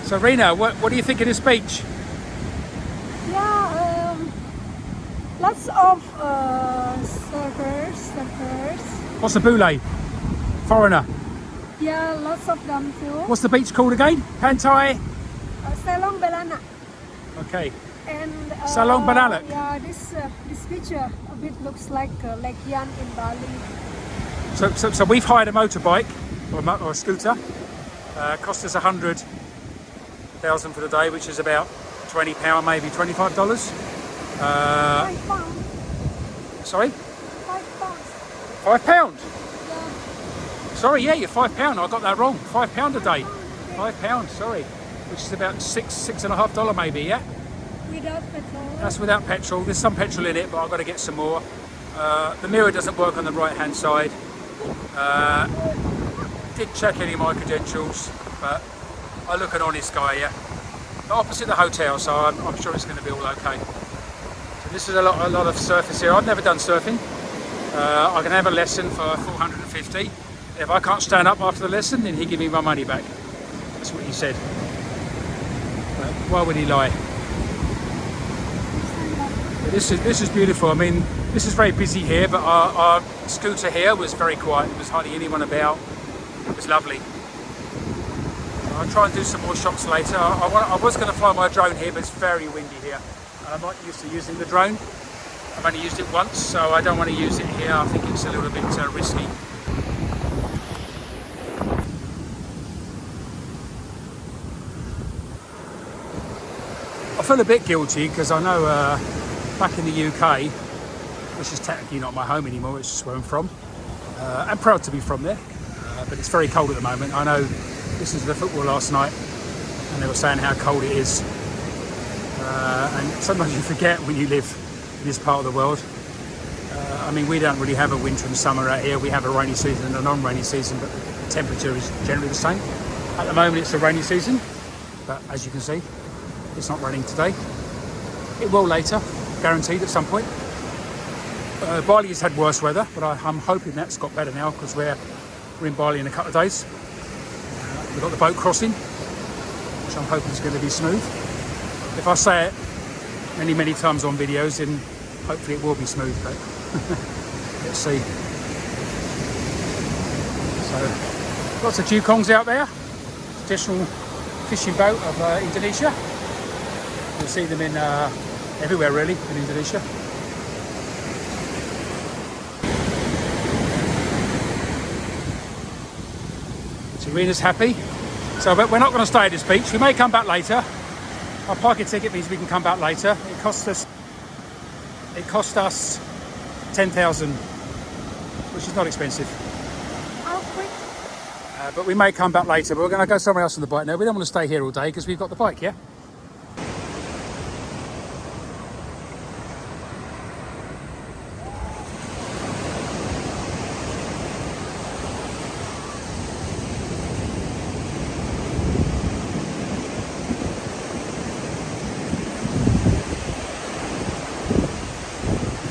So Rena, what do you think of this beach? Yeah, lots of surfers. What's the boule? Foreigner. Yeah, lots of them too. What's the beach called again? Pantai? Salong Belana. Okay. And Salong Banalak. Yeah, this picture a bit looks like Lake Yan in Bali. So we've hired a motorbike or a scooter. Cost us 100,000 for the day, which is about £20, maybe $25. £5. Sorry? £5. £5? Yeah. Sorry, yeah, you're £5. I got that wrong. £5 a day. £5, sorry. Which is about $6.50 maybe, yeah? Without petrol. That's without petrol. There's some petrol in it, but I've got to get some more. The mirror doesn't work on the right-hand side. Didn't check any of my credentials, but I look an honest guy, yeah. But opposite the hotel, so I'm sure it's going to be all okay. So this is a lot of surface here. I've never done surfing. I can have a lesson for 450. If I can't stand up after the lesson, then he'll give me my money back. That's what he said. But why would he lie? But this is beautiful. I mean, this is very busy here, but our scooter here was very quiet. There was hardly anyone about. It was lovely. I'll try and do some more shots later. I was going to fly my drone here, but it's very windy here. And I'm not used to using the drone. I've only used it once, so I don't want to use it here. I think it's a little bit risky. I feel a bit guilty because I know back in the UK, which is technically not my home anymore, it's just where I'm from. I'm proud to be from there, but it's very cold at the moment. I know this is the football last night, and they were saying how cold it is. And sometimes you forget when you live in this part of the world. I mean, we don't really have a winter and summer out here. We have a rainy season and a non-rainy season, but the temperature is generally the same. At the moment, it's a rainy season, but as you can see, it's not raining today. It will later, guaranteed at some point. Bali has had worse weather, but I'm hoping that's got better now because we're in Bali in a couple of days. We've got the boat crossing, which I'm hoping is going to be smooth. If I say it many times on videos, then hopefully it will be smooth, but let's see. So, lots of dugongs out there, traditional fishing boat of Indonesia. You'll see them in everywhere really in Indonesia. Serena's happy. So but we're not going to stay at this beach. We may come back later. Our parking ticket means we can come back later. It cost us 10,000, which is not expensive. How quick? But we may come back later. But we're going to go somewhere else on the bike now. We don't want to stay here all day because we've got the bike, yeah?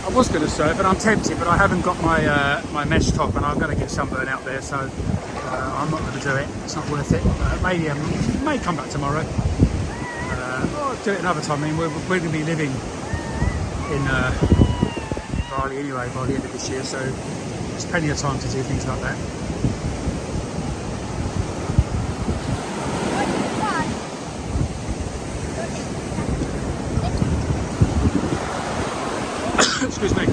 I was going to surf and I'm tempted, but I haven't got my my mesh top and I'm going to get sunburn out there, so I'm not going to do it. It's not worth it. Maybe I may come back tomorrow. Or do it another time. I mean, we're going to be living in Bali anyway by the end of this year, so there's plenty of time to do things like that. Excuse me.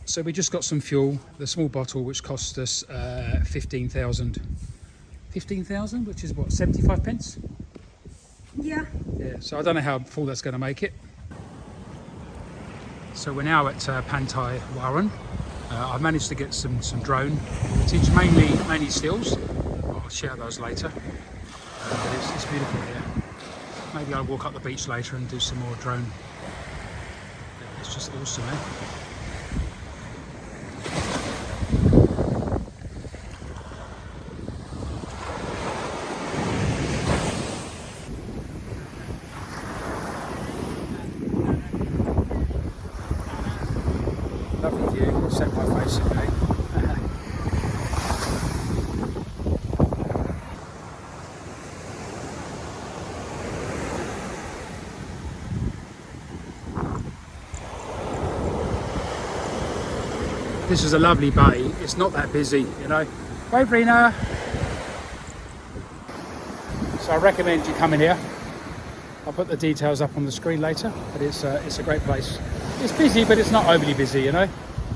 So we just got some fuel, the small bottle, which cost us 15,000. 15,000, which is what, 75 pence? Yeah. Yeah, so I don't know how full that's going to make it. So we're now at Pantai Warren. I've managed to get some drone footage, mainly stills. I'll share those later. But it's beautiful here. Maybe I'll walk up the beach later and do some more drone. It's just awesome, eh? Lovely view, set my face in, eh? this is a lovely bay. It's not that busy, you know. Wave, Rena. So I recommend you coming here. I'll put the details up on the screen later, but it's a great place. It's busy, but it's not overly busy, you know.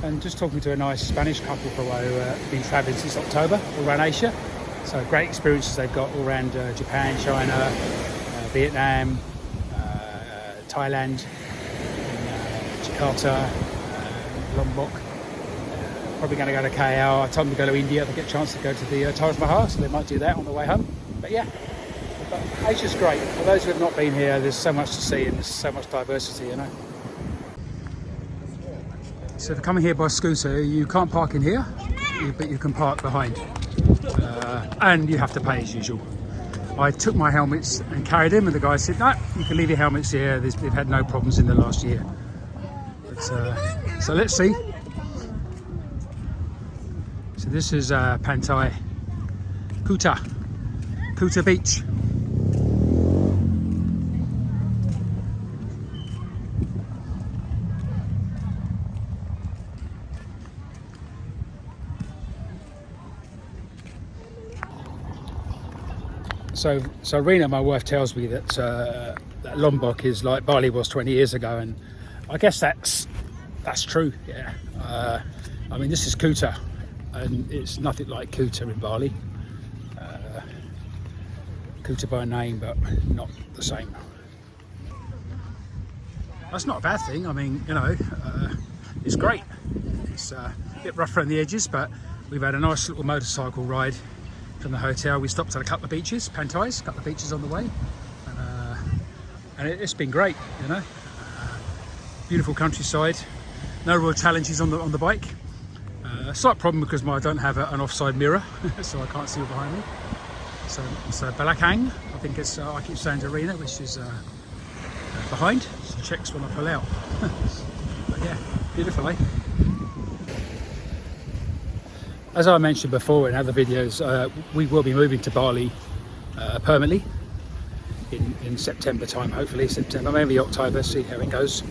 And just talking to a nice Spanish couple for a while who have been travelling since October all around Asia. So great experiences they've got all around Japan, China, Vietnam, Thailand, Jakarta, Lombok. Probably going to go to KL. I told them to go to India if I get a chance to go to the Taj Mahal, so they might do that on the way home. But yeah, but Asia's great. For those who have not been here, there's so much to see and there's so much diversity, you know. So if you're coming here by scooter, you can't park in here, but you can park behind. And you have to pay as usual. I took my helmets and carried them, and the guy said, no, you can leave your helmets here. They've had no problems in the last year. But, so let's see. So this is Pantai Kuta Beach. So Rena, my wife, tells me that, that Lombok is like Bali was 20 years ago, and I guess that's true. Yeah. I mean, this is Kuta, and it's nothing like Kuta in Bali. Kuta by name, but not the same. That's not a bad thing. I mean, you know, it's great. It's a bit rough around the edges, but we've had a nice little motorcycle ride from the hotel. We stopped at a couple of beaches, Pantai's, a couple of beaches on the way, and it's been great, you know. Beautiful countryside, no real challenges on the bike. Slight problem because I don't have an offside mirror, so I can't see behind me. So Balakang, I think it's I keep saying to Rena, which is behind. So checks when I pull out. But yeah, beautiful, eh? As I mentioned before in other videos, we will be moving to Bali permanently in September time, hopefully September, maybe October, see how it goes.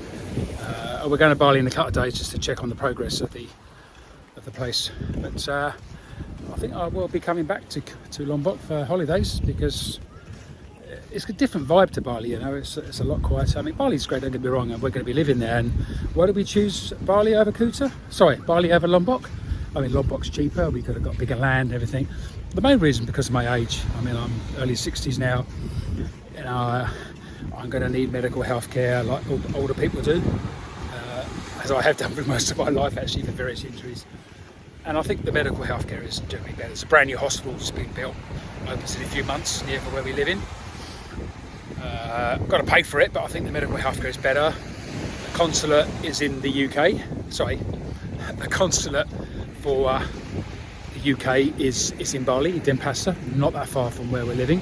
We're going to Bali in a couple of days just to check on the progress of the place. But I think I will be coming back to Lombok for holidays because it's a different vibe to Bali, you know. It's a lot quieter. I mean, Bali's great, don't get me wrong, and we're going to be living there. And why did we choose Bali over Kuta? Sorry, Bali over Lombok? I mean, Lombok's cheaper, we could have got bigger land and everything. The main reason because of my age. I mean, I'm early 60s now. You know, I'm going to need medical health care like all older people do, as I have done for most of my life actually for various injuries. And I think the medical health care is generally better. There's a brand new hospital that's being built, opens in a few months near where we live in. I've got to pay for it, but I think the medical health care is better. The consulate is in the UK. Sorry, the consulate for the UK is in Bali, Denpasar, not that far from where we're living.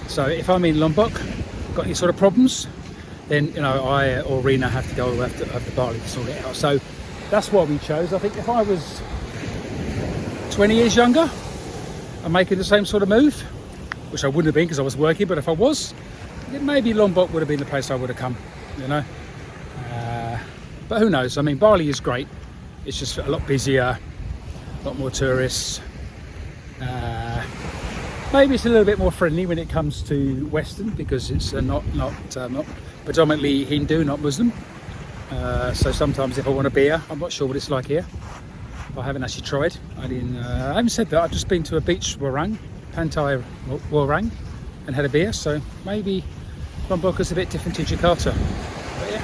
So if I'm in Lombok, got any sort of problems, then you know I or Rena have to go over to Bali to sort it out. So that's why we chose. I think if I was 20 years younger and making the same sort of move, which I wouldn't have been because I was working, but if I was, then maybe Lombok would have been the place I would have come, you know. But who knows? I mean, Bali is great. It's just a lot busier, a lot more tourists. Maybe it's a little bit more friendly when it comes to Western because it's not predominantly Hindu, not Muslim. So sometimes if I want a beer, I'm not sure what it's like here. I haven't actually tried. I haven't said that. I've just been to a beach warang, Pantai Warang, and had a beer. So maybe Lombok is a bit different to Jakarta. But yeah.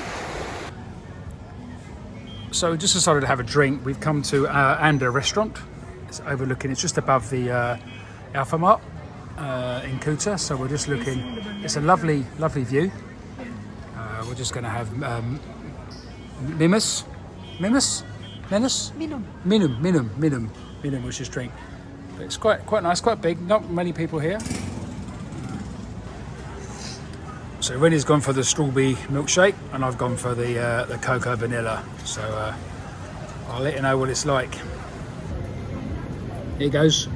So we just decided to have a drink. We've come to Anda restaurant. It's overlooking. It's just above the Alpha Mart in Kuta. So we're just looking. It's a lovely view. We're just going to have Minum, which is drink. But it's quite nice, quite big. Not many people here. So Rennie's gone for the strawberry milkshake, and I've gone for the cocoa vanilla. So I'll let you know what it's like. Here goes.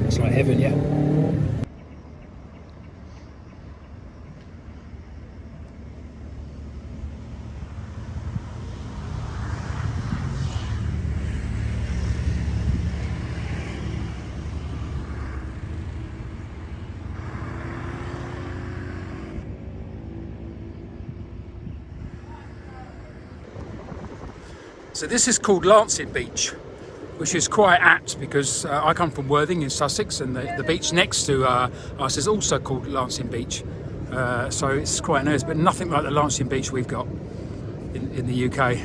It's like heaven, yeah. So this is called Lancing Beach, which is quite apt because I come from Worthing in Sussex, and the beach next to us is also called Lancing Beach. So it's quite nice, but nothing like the Lancing Beach we've got in the UK.